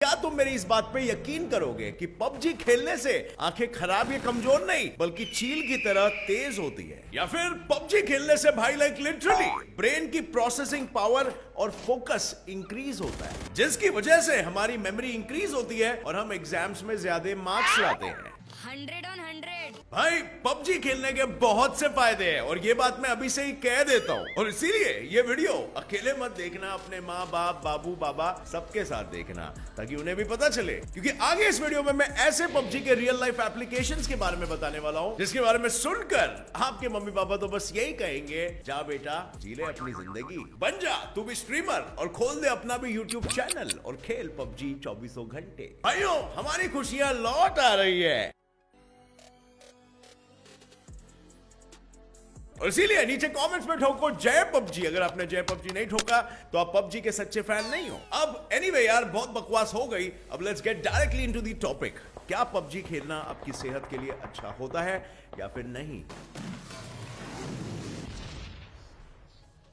क्या तुम मेरी इस बात पे यकीन करोगे कि पबजी खेलने से आंखें खराब या कमजोर नहीं बल्कि चील की तरह तेज होती है? या फिर पबजी खेलने से भाई लाइक लिटरली ब्रेन की प्रोसेसिंग पावर और फोकस इंक्रीज होता है, जिसकी वजह से हमारी मेमोरी इंक्रीज होती है और हम एग्जाम्स में ज्यादा मार्क्स लाते हैं। 100 on 100। भाई पबजी खेलने के बहुत से फायदे हैं और ये बात मैं अभी से ही कह देता हूँ। और इसीलिए ये वीडियो अकेले मत देखना, अपने माँ बाप बाबू बाबा सबके साथ देखना ताकि उन्हें भी पता चले, क्योंकि आगे इस वीडियो में मैं ऐसे पबजी के रियल लाइफ एप्लीकेशंस के बारे में बताने वाला हूँ जिसके बारे में सुनकर आपके मम्मी पापा तो बस यही कहेंगे, जा बेटा जी ले अपनी जिंदगी, बन जा तू भी स्ट्रीमर और खोल दे अपना भी यूट्यूब चैनल और खेल पबजी 24 घंटे। भाइयों हमारी खुशियां लौट आ रही है और इसीलिए नीचे कमेंट्स में ठोको जय पबजी। अगर आपने जय पबजी नहीं ठोका तो आप पबजी के सच्चे फैन नहीं हो। अब एनीवे यार बहुत बकवास हो गई, अब let's get directly into the topic. क्या पबजी खेलना आपकी सेहत के लिए अच्छा होता है या फिर नहीं?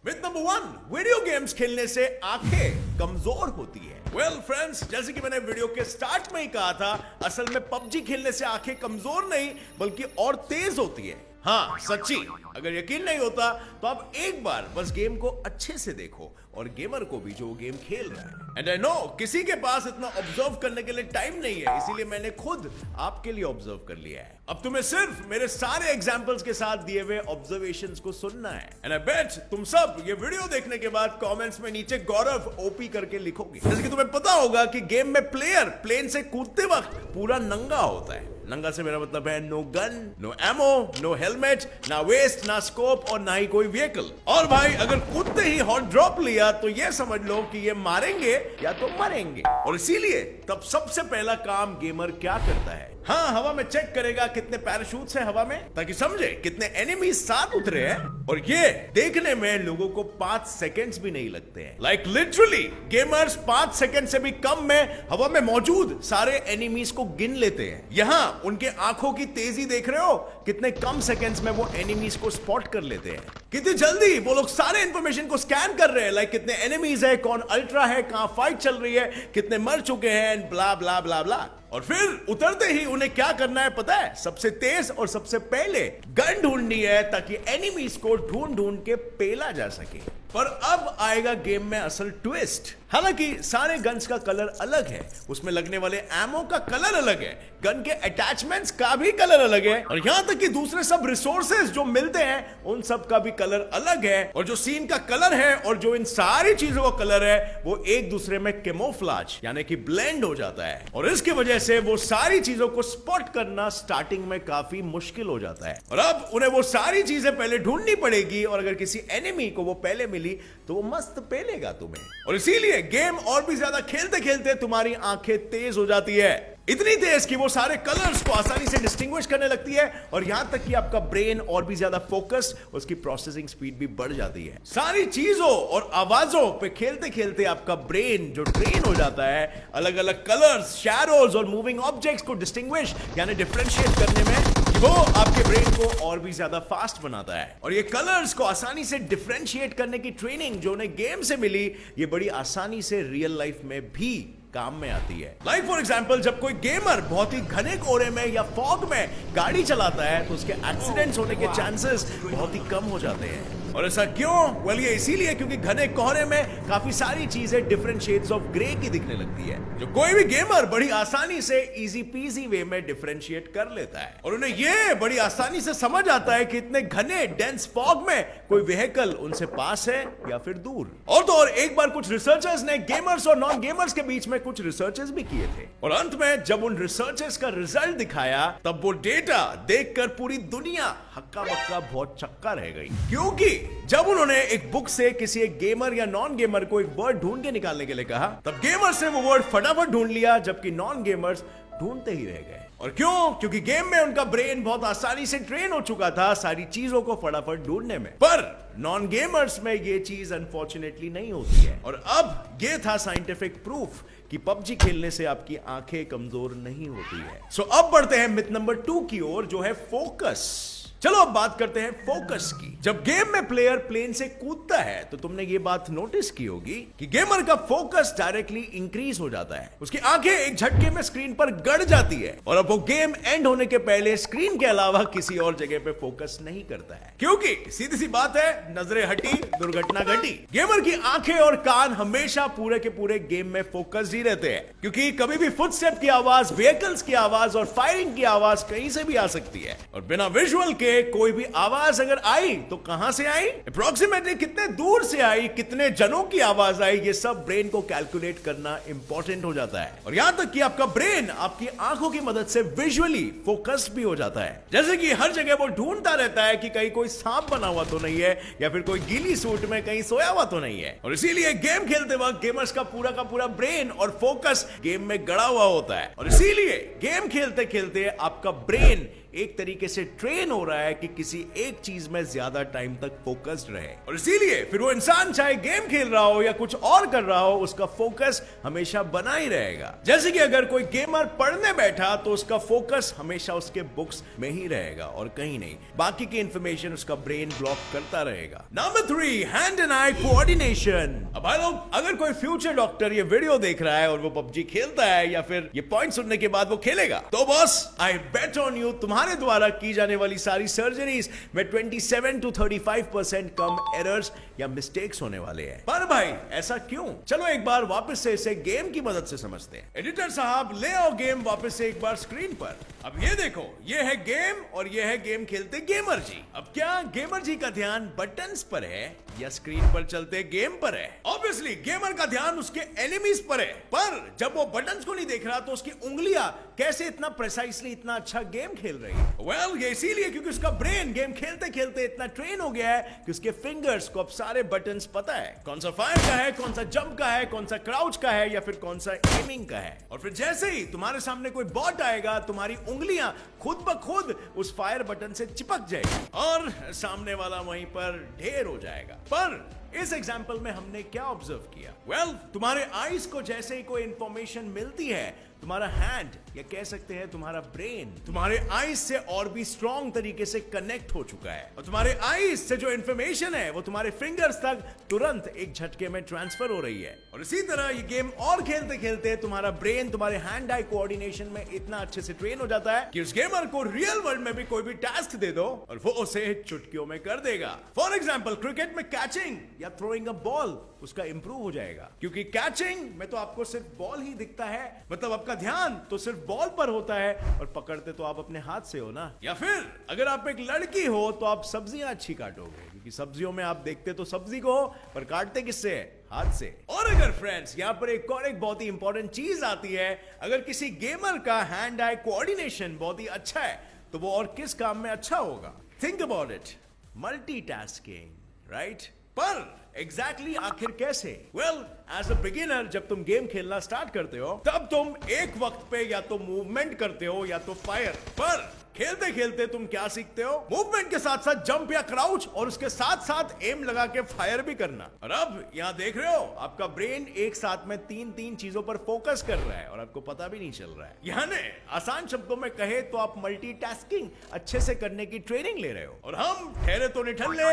मिथ नंबर 1, वीडियो गेम्स खेलने से आंखें कमजोर होती है। वेल फ्रेंड्स, जैसे कि मैंने वीडियो के स्टार्ट में ही कहा था, असल में पबजी खेलने से आंखें कमजोर नहीं बल्कि और तेज होती है। हाँ सच्ची, अगर यकीन नहीं होता तो आप एक बार बस गेम को अच्छे से देखो और गेमर को भी जो गेम खेल रहा है। एंड आई नो किसी के पास इतना ऑब्जर्व करने के लिए टाइम नहीं है, इसीलिए मैंने खुद आपके लिए ऑब्जर्व कर लिया है। अब तुम्हें सिर्फ मेरे सारे एग्जांपल्स के साथ दिए हुए ऑब्जर्वेशंस को सुनना है। एंड आई बेट तुम सब ये वीडियो देखने के बाद कमेंट्स में नीचे गौरव ओपी करके लिखोगे। जैसे कि तुम्हें पता होगा कि गेम में प्लेयर प्लेन से कूदते वक्त पूरा नंगा होता है। नंगा से मेरा मतलब है no gun, no ammo, no helmet, ना वेस्ट, ना स्कोप और ना ही कोई व्हीकल। और भाई अगर कूदते ही हॉट ड्रॉप लिया तो ये समझ लो कि ये मारेंगे या तो मरेंगे। और इसीलिए तब सबसे पहला काम गेमर क्या करता है? हाँ, हवा में चेक करेगा कितने पैराशूट्स हैं हवा में, ताकि समझे कितने एनिमी साथ उतरे हैं। और ये देखने में लोगों को 5 सेकेंड्स भी नहीं लगते हैं। लाइक लिटरली गेमर्स 5 सेकेंड से भी कम में हवा में मौजूद सारे एनिमीज को गिन लेते हैं। यहाँ उनके आंखों की तेजी देख रहे हो, कितने कम सेकेंड्स में वो एनिमीज को स्पॉट कर लेते हैं। कितनी जल्दी वो लोग सारे इंफॉर्मेशन को स्कैन कर रहे हैं, लाइक कितने एनिमीज है, कौन अल्ट्रा है, कहां फाइट चल रही है, कितने मर चुके हैं एंड ब्ला ब्ला ब्ला ब्ला। और फिर उतरते ही उन्हें क्या करना है पता है? सबसे तेज और सबसे पहले गन ढूंढनी है ताकि एनिमीज को ढूंढ ढूंढ के पेला जा सके। पर अब आएगा गेम में असल ट्विस्ट। हालांकि सारे गन्स का कलर अलग है, उसमें लगने वाले एमो का कलर अलग है, गन के अटैचमेंट्स का भी कलर अलग है, और यहां तक कि दूसरे सब रिसोर्सेज जो मिलते हैं उन सब का भी कलर अलग है। और जो सीन का कलर है और जो इन सारी चीजों का कलर है वो एक दूसरे में कैमोफ्लेज यानी कि ब्लेंड हो जाता है। और इसकी वजह से वो सारी चीजों को स्पॉट करना स्टार्टिंग में काफी मुश्किल हो जाता है। और अब उन्हें वो सारी चीजें पहले ढूंढनी पड़ेगी, और अगर किसी एनिमी को वो पहले मिली तो वो मस्त पेलेगा तुम्हें। और इसीलिए गेम और भी ज्यादा खेलते खेलते तुम्हारी आंखें तेज हो जाती है, इतनी तेज कि वो सारे कलर्स को आसानी से डिस्टिंग्विश करने लगती है, और यहां तक कि आपका ब्रेन और भी ज्यादा फोकस, उसकी प्रोसेसिंग स्पीड भी बढ़ जाती है। सारी चीजों और आवाजों पे खेलते खेलते आपका ब्रेन जो ट्रेन हो जाता है अलग अलग कलर्स, शैडोज और मूविंग ऑब्जेक्ट्स को डिस्टिंग्विश यानी डिफरेंशिएट करने में, वो आपके ब्रेन को और भी ज्यादा फास्ट बनाता है। और ये कलर्स को आसानी से डिफरेंशिएट करने की ट्रेनिंग जो उन्हें गेम से मिली, ये बड़ी आसानी से रियल लाइफ में भी काम में आती है। लाइक फॉर एग्जांपल, जब कोई गेमर बहुत ही घने कोहरे में या फॉग में गाड़ी चलाता है तो उसके एक्सीडेंट्स होने के चांसेस बहुत ही कम हो जाते हैं। और ऐसा क्यों? वेल ये इसीलिए क्योंकि घने कोहरे में काफी सारी चीजें डिफरेंट शेड्स ऑफ ग्रे की दिखने लगती है, जो कोई भी गेमर बड़ी आसानी से इजी पीजी वे में डिफरेंशिएट कर लेता है। और उन्हें ये बड़ी आसानी से समझ आता है कि इतने घने डेंस फॉग में कोई व्हीकल उनसे पास है या फिर दूर। और तो और एक बार कुछ रिसर्चर्स ने गेमर्स और नॉन गेमर्स के बीच में कुछ रिसर्चेस भी किए थे, और अंत में जब उन रिसर्चेस का रिजल्ट दिखाया तब वो डेटा देखकर पूरी दुनिया हक्का बक्का बहुत चक्का रह गई। क्योंकि जब उन्होंने एक बुक से किसी एक गेमर या नॉन गेमर को एक वर्ड ढूंढ के निकालने के लिए कहा, तब गेमर्स ने वो वर्ड फटाफट ढूंढ लिया, जबकि नॉन गेमर्स ढूंढते ही रह गए। और क्यों? क्योंकि गेम में उनका ब्रेन बहुत आसानी से ट्रेन हो चुका था सारी चीजों को फटाफट ढूंढने में। पर नॉन गेमर्स में ये चीज अनफॉर्चुनेटली नहीं होती है। और अब ये था साइंटिफिक प्रूफ कि पबजी खेलने से आपकी आंखें कमजोर नहीं होती है। सो अब बढ़ते हैं मिथ नंबर 2 की ओर, जो है फोकस। चलो अब बात करते हैं फोकस की। जब गेम में प्लेयर प्लेन से कूदता है तो तुमने ये बात नोटिस की होगी कि गेमर का फोकस डायरेक्टली इंक्रीज हो जाता है, उसकी आंखें एक झटके में स्क्रीन पर गड़ जाती है और अब वो गेम एंड होने के पहले स्क्रीन के अलावा किसी और जगह पे फोकस नहीं करता है, क्योंकि सीधी सी बात है, नजरें हटी दुर्घटना घटी। गेमर की आंखें और कान हमेशा पूरे के पूरे गेम में फोकस्ड ही रहते हैं, क्योंकि कभी भी फुटस्टेप की आवाज, व्हीकल्स की आवाज और फायरिंग की आवाज कहीं से भी आ सकती है, और बिना विजुअल के कोई भी आवाज अगर आई तो कहां से आई, अप्रोक्सीमेटली कितने दूर से आई, कितने जनों की आवाज आई, ये सब ब्रेन को कैलकुलेट करना इंपॉर्टेंट हो जाता है। और यहां तक कि आपका ब्रेन आपकी आंखों की मदद से विजुअली फोकस्ड भी हो जाता है। जैसे कि हर जगह वो ढूंढता रहता है कि कहीं कोई सांप बना हुआ तो नहीं है या फिर कोई गीली सूट में कहीं सोया हुआ तो नहीं है, और इसीलिए गेम खेलते वक्त गेमर्स का पूरा ब्रेन और फोकस गेम में गड़ा हुआ होता है, और इसीलिए गेम खेलते खेलते आपका ब्रेन एक तरीके से ट्रेन हो रहा है कि किसी एक चीज में ज्यादा टाइम तक फोकस्ड रहे, और इसीलिए फिर वो इंसान चाहे गेम खेल रहा हो या कुछ और कर रहा हो, उसका फोकस हमेशा बना ही रहेगा। जैसे कि अगर कोई गेमर पढ़ने बैठा तो उसका फोकस हमेशा उसके बुक्स में ही रहेगा और कहीं नहीं, बाकी की इंफॉर्मेशन उसका ब्रेन ब्लॉक करता रहेगा। Number 3, hand and eye coordination. अब भाई लोग, अगर कोई फ्यूचर डॉक्टर ये वीडियो देख रहा है और वो पबजी खेलता है या फिर ये पॉइंट सुनने के बाद वो खेलेगा, तो boss I bet on you, तुम्हारे द्वारा की जाने वाली सारी सर्जरीज में 27 to 35% कम एरर्स या मिस्टेक्स होने वाले हैं। पर भाई ऐसा क्यों? चलो एक बार वापस से इसे गेम की मदद से समझते हैं। एडिटर साहब, ले आओ गेम वापस से एक बार स्क्रीन पर। अब ये देखो, ये है गेम और ये है गेम खेलते गेमर जी। अब क्या गेमर जी का ध्यान बटन्स पर है या स्क्रीन पर चलते गेम पर है? ऑब्वियसली गेमर का ध्यान उसके एनिमीज पर है, पर जब वो बटन्स को नहीं देख रहा तो उसकी उंगलियां कैसे इतना प्रिसाइसली इतना अच्छा गेम खेल रही है? वेल, ये इसीलिए क्योंकि उसका ब्रेन गेम खेलते खेलते इतना ट्रेन हो गया है कि उसके फिंगर्स को अब सारे बटन्स पता है, कौन सा फायर का है, कौन सा जंप का है, कौन सा क्राउच का है या फिर कौन सा एमिंग का है। और फिर जैसे ही तुम्हारे सामने कोई बॉट आएगा, तुम्हारी उंगलियां खुद ब खुद उस फायर बटन से चिपक जाएगी और सामने वाला वहीं पर ढेर हो जाएगा। पर इस एग्जाम्पल में हमने क्या ऑब्जर्व किया? वेल, तुम्हारे आईज को जैसे ही कोई इंफॉर्मेशन मिलती है, तुम्हारा हैंड या कह सकते हैं तुम्हारा ब्रेन तुम्हारे आईज से और भी स्ट्रॉन्ग तरीके से कनेक्ट हो चुका है, और तुम्हारे आईज से जो इंफॉर्मेशन है वो तुम्हारे फिंगर्स तक तुरंत एक झटके में ट्रांसफर हो रही है। और इसी तरह ये गेम और खेलते खेलते तुम्हारा ब्रेन तुम्हारे हैंड आई कोऑर्डिनेशन में इतना अच्छे से ट्रेन हो जाता है कि उस गेमर को रियल वर्ल्ड में भी कोई भी टास्क दे दो और वो उसे चुटकियों में कर देगा। फॉर एग्जाम्पल, क्रिकेट में कैचिंग या थ्रोइंग अ बॉल उसका इंप्रूव हो जाएगा, क्योंकि कैचिंग में तो आपको सिर्फ बॉल ही दिखता है, मतलब आपका ध्यान तो सिर्फ बॉल पर होता है और पकड़ते तो आप अपने हाथ से हो ना। या फिर अगर आप एक लड़की हो तो आप सब्जियां अच्छी काटोगे, क्योंकि सब्जियों में आप देखते तो सब्जी को हो पर काटते किससे है? हाथ से। और अगर फ्रेंड्स यहां पर एक बहुत ही इंपॉर्टेंट चीज आती है, अगर किसी गेमर का हैंड आई कोऑर्डिनेशन बहुत ही अच्छा है तो वो और किस काम में अच्छा होगा? Think about it, multitasking, right? पर एग्जैक्टली आखिर कैसे? वेल, एज अ बिगिनर जब तुम गेम खेलना स्टार्ट करते हो तब तुम एक वक्त पे या तो मूवमेंट करते हो या तो फायर, पर खेलते खेलते तुम क्या सीखते हो? मूवमेंट के साथ साथ जंप या क्राउच और उसके साथ साथ एम लगा के फायर भी करना। और अब यहां देख रहे हो, आपका ब्रेन एक साथ में तीन चीजों पर फोकस कर रहा है और आपको पता भी नहीं चल रहा है। यानी आसान शब्दों में कहे तो आप मल्टीटास्किंग अच्छे से करने की ट्रेनिंग ले रहे हो। और हम ठहरे तो निठल्ले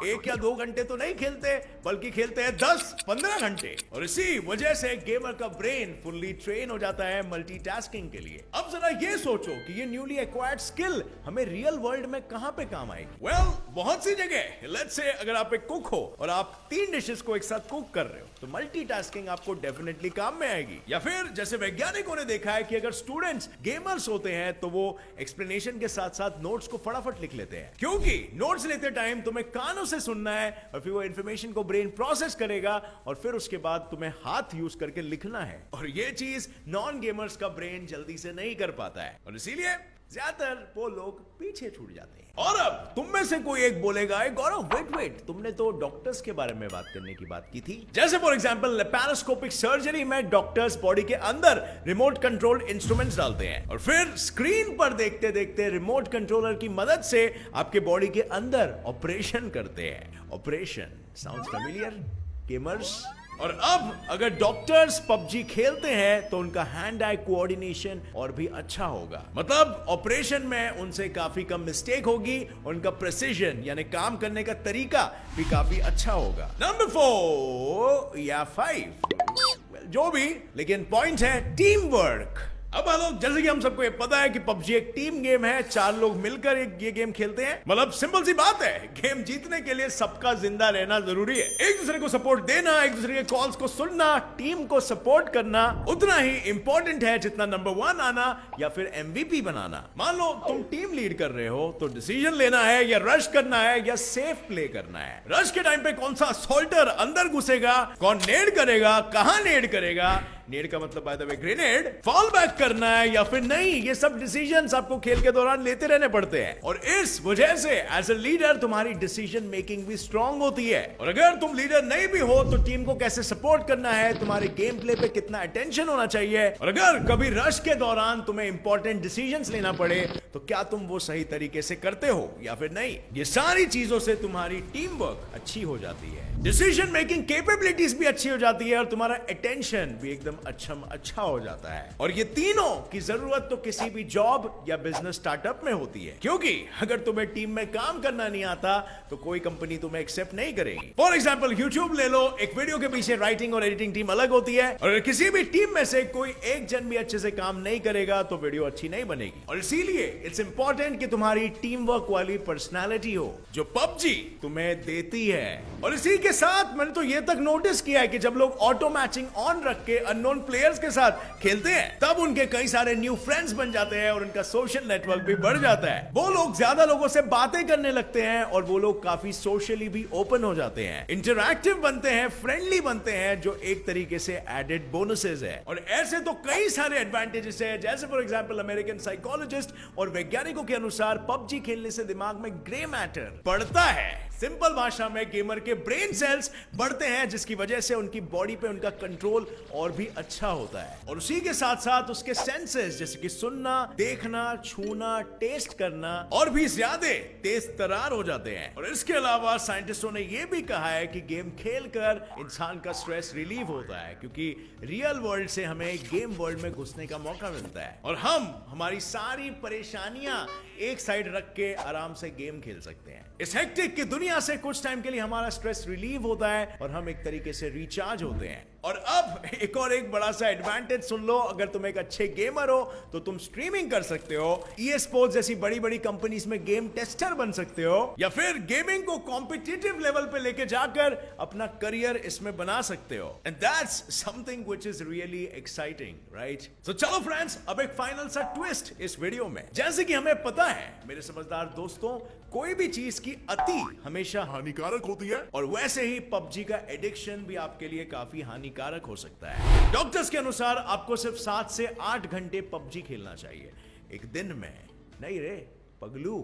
1 या 2 घंटे तो नहीं खेलते, बल्कि खेलते हैं 10-15 घंटे, और इसी वजह से गेमर का ब्रेन फुल्ली ट्रेन हो जाता है मल्टीटास्किंग के लिए। अब जरा ये सोचो कि ये न्यूली एक्वायर्ड स्किल हमें रियल वर्ल्ड में कहां पे काम आएगी? वेल, बहुत सी जगह। लेट्स से अगर आप एक कुक हो और आप 3 डिशेस को एक साथ कुक कर रहे हो तो मल्टीटास्किंग आपको डेफिनेटली काम में आएगी। या फिर जैसे वैज्ञानिकों ने देखा है कि अगर स्टूडेंट्स गेमर्स होते हैं तो वो एक्सप्लेनेशन के साथ साथ नोट्स को फटाफट लिख लेते हैं, क्योंकि नोट्स लेते टाइम तुम्हें कानों से सुनना है और फिर वो इंफॉर्मेशन को ब्रेन प्रोसेस करेगा और फिर उसके बाद तुम्हें हाथ यूज करके लिखना है, और ये चीज नॉन गेमर्स का ब्रेन जल्दी से नहीं कर पाता है, और इसीलिए ज्यादातर वो लोग पीछे छूट जाते हैं। और अब तुम में से कोई एक बोलेगा, गौरव वेट, तुमने तो डॉक्टर्स के बारे में बात करने की बात की थी। जैसे फॉर एग्जांपल लैप्रोस्कोपिक सर्जरी में डॉक्टर्स बॉडी के अंदर रिमोट कंट्रोल इंस्ट्रूमेंट्स डालते हैं और फिर स्क्रीन पर देखते देखते रिमोट कंट्रोलर की मदद से आपके बॉडी के अंदर ऑपरेशन करते हैं। Operation sounds familiar gamers? और अब अगर डॉक्टर्स पबजी खेलते हैं तो उनका हैंड आई कोऑर्डिनेशन और भी अच्छा होगा, मतलब ऑपरेशन में उनसे काफी कम मिस्टेक होगी, उनका प्रिसीजन यानी काम करने का तरीका भी काफी अच्छा होगा। नंबर 4 या 5 जो भी, लेकिन पॉइंट है टीम वर्क। अब लोग, जैसे कि हम सबको ये पता है कि पबजी एक टीम गेम है, 4 लोग मिलकर ये गेम खेलते हैं। मतलब सिंपल सी बात है, गेम जीतने के लिए सबका जिंदा रहना जरूरी है। एक दूसरे को सपोर्ट देना, एक दूसरे के कॉल्स को सुनना, टीम को सपोर्ट करना उतना ही इंपॉर्टेंट है जितना नंबर 1 आना या फिर MVP बनाना। मान लो तुम टीम लीड कर रहे हो तो डिसीजन लेना है या रश करना है या सेफ प्ले करना है। रश के टाइम पे कौन सा असॉल्टर अंदर घुसेगा, कौन नेड करेगा, कहां नेड करेगा, नेड का मतलब by the way grenade, fall back करना है या फिर नहीं, ये सब डिसीजंस आपको खेल के दौरान लेते रहने पड़ते हैं। और इस वजह से एज ए लीडर तुम्हारी डिसीजन मेकिंग भी स्ट्रांग होती है। और अगर तुम लीडर नहीं भी हो तो टीम को कैसे सपोर्ट करना है, तुम्हारे गेम प्ले पे कितना अटेंशन होना चाहिए, और अगर कभी रश के दौरान तुम्हें इंपॉर्टेंट डिसीजंस लेना पड़े तो क्या तुम वो सही तरीके से करते हो या फिर नहीं। ये सारी चीजों से तुम्हारी टीम वर्क अच्छी हो जाती है, डिसीजन मेकिंग कैपेबिलिटीज भी अच्छी हो जाती है और तुम्हारा अटेंशन भी एकदम अच्छा हो जाता है। और ये तीनों की जरूरत तो किसी भी जॉब या बिजनेस स्टार्टअप में होती है, क्योंकि अगर तुम्हें टीम में काम करना नहीं आता तो कोई कंपनी तुम्हें एक्सेप्ट नहीं करेगी। फॉर एग्जाम्पल यूट्यूब ले लो, एक वीडियो के पीछे राइटिंग और एडिटिंग टीम अलग होती है, और अगर किसी भी टीम में से कोई एक जन भी अच्छे से काम नहीं करेगा तो वीडियो अच्छी नहीं बनेगी। और इसीलिए इट्स इंपॉर्टेंट कि तुम्हारी टीम वर्क वाली पर्सनालिटी हो जो पबजी तुम्हें देती है। और इसी के साथ मैंने तो ये तक नोटिस किया है कि जब लोग ऑटो मैचिंग ऑन रख के अननोन प्लेयर्स के साथ खेलते हैं तब उनके कई सारे न्यू फ्रेंड्स बन जाते हैं और उनका सोशल नेटवर्क भी बढ़ जाता है। वो लोग ज्यादा लोगों से बातें करने लगते हैं और वो लोग काफी सोशली भी ओपन हो जाते हैं, इंटरैक्टिव बनते हैं, फ्रेंडली बनते हैं, जो एक तरीके से एडेड बोनसेस है। और ऐसे तो कई सारे एडवांटेजेस है, जैसे फॉर एग्जांपल अमेरिकन साइकोलॉजिस्ट और वैज्ञानिकों के अनुसार पबजी खेलने से दिमाग में ग्रे मैटर बढ़ता है। सिंपल भाषा में गेमर के ब्रेन सेल्स बढ़ते हैं, जिसकी वजह से उनकी बॉडी पे उनका कंट्रोल और भी अच्छा होता है। और उसी के साथ साथ उसके सेंसेस जैसे कि सुनना, देखना, छूना, टेस्ट करना और भी ज्यादा तेज तरार हो जाते हैं। और इसके अलावा साइंटिस्टों ने यह भी कहा है कि गेम खेलकर इंसान का स्ट्रेस रिलीव होता है, क्योंकि रियल वर्ल्ड से हमें गेम वर्ल्ड में घुसने का मौका मिलता है और हम हमारी सारी परेशानियां एक साइड रख के आराम से गेम खेल सकते हैं। इस हेक्टिक की दुनिया से कुछ टाइम के लिए हमारा स्ट्रेस रिलीव होता है और हम एक तरीके से रिचार्ज होते हैं। और अब एक बड़ा सा एडवांटेज सुन लो, अगर तुम एक अच्छे गेमर हो तो तुम स्ट्रीमिंग कर सकते हो, EA स्पोर्ट्स जैसी बड़ी बड़ी कंपनीज में गेम टेस्टर बन सकते हो, या फिर गेमिंग को कॉम्पिटिटिव लेवल पे लेके जाकर अपना करियर इसमें बना सकते हो। And that's something which is really exciting, right? So चलो फ्रेंड्स, अब एक फाइनल सा ट्विस्ट इस वीडियो में। जैसे कि हमें पता है मेरे समझदार दोस्तों, कोई भी चीज की अति हमेशा हानिकारक होती है, और वैसे ही पबजी का एडिक्शन भी आपके लिए काफी हानिकारक हो सकता है। डॉक्टर्स के अनुसार आपको सिर्फ 7 से 8 घंटे पबजी खेलना चाहिए, एक दिन में नहीं रे पगलू,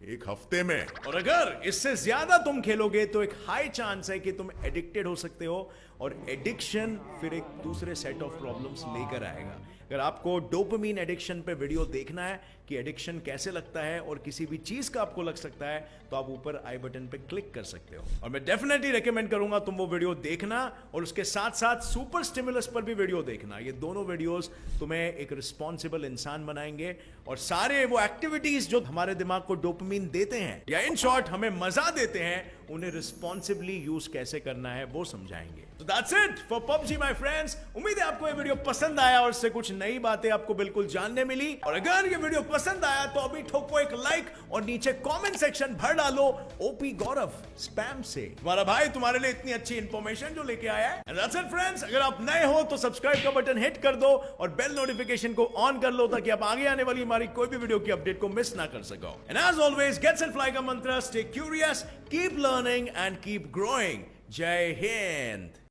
एक हफ्ते में। और अगर इससे ज्यादा तुम खेलोगे तो एक हाई चांस है कि तुम एडिक्टेड हो सकते हो, और एडिक्शन फिर एक दूसरे सेट ऑफ प्रॉब्लम्स लेकर आएगा। अगर आपको डोपामीन एडिक्शन पे वीडियो देखना है कि एडिक्शन कैसे लगता है और किसी भी चीज का आपको लग सकता है, तो आप ऊपर आई बटन पे क्लिक कर सकते हो, और मैं डेफिनेटली रेकमेंड करूंगा तुम वो वीडियो देखना, और उसके साथ साथ सुपर स्टिमुलस पर भी वीडियो देखना। ये दोनों वीडियोस तुम्हें एक रिस्पॉन्सिबल इंसान बनाएंगे, और सारे वो एक्टिविटीज जो हमारे दिमाग को डोपामीन देते हैं, या इन शॉर्ट हमें मजा देते हैं, उन्हें रिस्पॉन्सिबली यूज कैसे करना है वो समझाएंगे। तो that's it for PUBG my friends. उम्मीद है आपको ये वीडियो पसंद आया और इससे कुछ नई बातें आपको बिल्कुल जानने मिली। और अगर ये वीडियो पसंद आया तो अभी ठोको एक लाइक और नीचे कमेंट सेक्शन भर डालो ओपी गौरव स्पैम से। तुम्हारा भाई तुम्हारे लिए इतनी अच्छी इंफॉर्मेशन जो लेके आया है। एंड दैट्स इट फ्रेंड्स, अगर आप नए हो तो सब्सक्राइब का बटन हिट कर दो और बेल नोटिफिकेशन को ऑन कर लो, ताकि आप आगे आने वाली हमारी कोई भी वीडियो की अपडेट को मिस ना कर सको। And as always, get set fly का मंत्र, stay curious, keep learning and keep growing. Jai Hind.